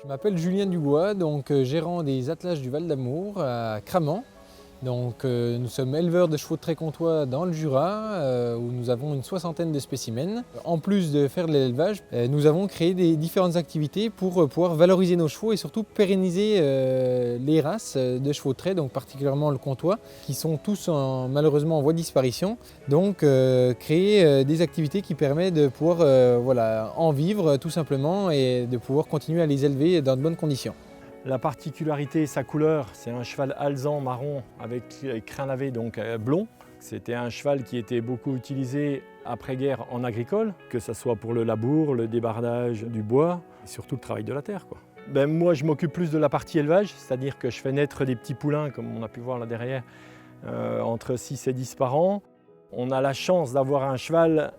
Je m'appelle Julien Dubois, gérant des attelages du Val d'Amour à Cramant. Nous sommes éleveurs de chevaux de trait comtois dans le Jura, où nous avons une soixantaine de spécimens. En plus de faire de l'élevage, nous avons créé des différentes activités pour pouvoir valoriser nos chevaux et surtout pérenniser les races de chevaux de trait, donc particulièrement le comtois, qui sont tous malheureusement en voie de disparition. Créer des activités qui permettent de pouvoir en vivre tout simplement et de pouvoir continuer à les élever dans de bonnes conditions. La particularité, sa couleur, c'est un cheval alezan marron avec crin lavé, donc blond. C'était un cheval qui était beaucoup utilisé après-guerre en agricole, que ce soit pour le labour, le débardage du bois et surtout le travail de la terre, quoi. Moi, je m'occupe plus de la partie élevage, c'est-à-dire que je fais naître des petits poulains, comme on a pu voir là derrière, entre 6 et 10 par an. On a la chance d'avoir un cheval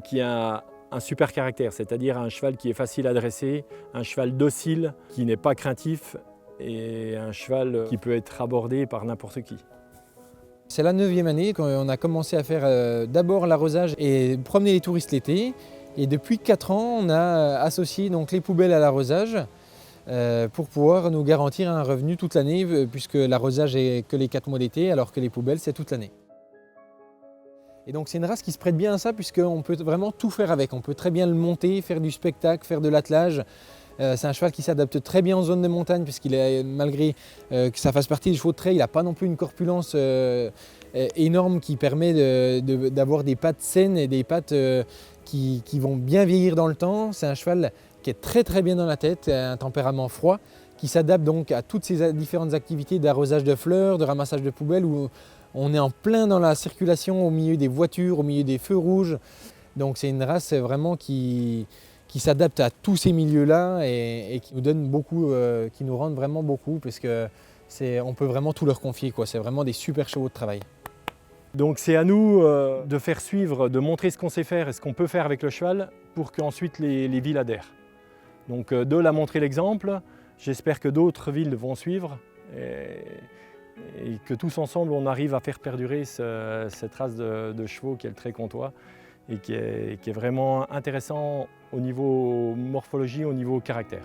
qui a un super caractère, c'est-à-dire un cheval qui est facile à dresser, un cheval docile, qui n'est pas craintif et un cheval qui peut être abordé par n'importe qui. C'est la 9e année qu'on a commencé à faire d'abord l'arrosage et promener les touristes l'été. Et depuis 4 ans, on a associé donc les poubelles à l'arrosage pour pouvoir nous garantir un revenu toute l'année, puisque l'arrosage est que les 4 mois d'été, alors que les poubelles, c'est toute l'année. Et donc c'est une race qui se prête bien à ça, puisqu'on peut vraiment tout faire avec. On peut très bien le monter, faire du spectacle, faire de l'attelage. C'est un cheval qui s'adapte très bien en zone de montagne, puisqu'il est, malgré que ça fasse partie des chevaux de trait, il n'a pas non plus une corpulence énorme qui permet d'avoir des pattes saines et des pattes qui vont bien vieillir dans le temps. C'est un cheval qui est très bien dans la tête, un tempérament froid, qui s'adapte donc à toutes ces différentes activités d'arrosage de fleurs, de ramassage de poubelles, où on est en plein dans la circulation au milieu des voitures, au milieu des feux rouges. Donc c'est une race vraiment qui s'adapte à tous ces milieux-là et qui nous donne beaucoup, qui nous rendent vraiment beaucoup, parce qu'on peut vraiment tout leur confier, quoi. C'est vraiment des super chevaux de travail. Donc c'est à nous de faire suivre, de montrer ce qu'on sait faire et ce qu'on peut faire avec le cheval pour qu'ensuite les villes adhèrent. Donc de la montrer l'exemple, j'espère que d'autres villes vont suivre et que tous ensemble on arrive à faire perdurer cette race de chevaux qui est le trait comtois et qui est vraiment intéressant au niveau morphologie, au niveau caractère.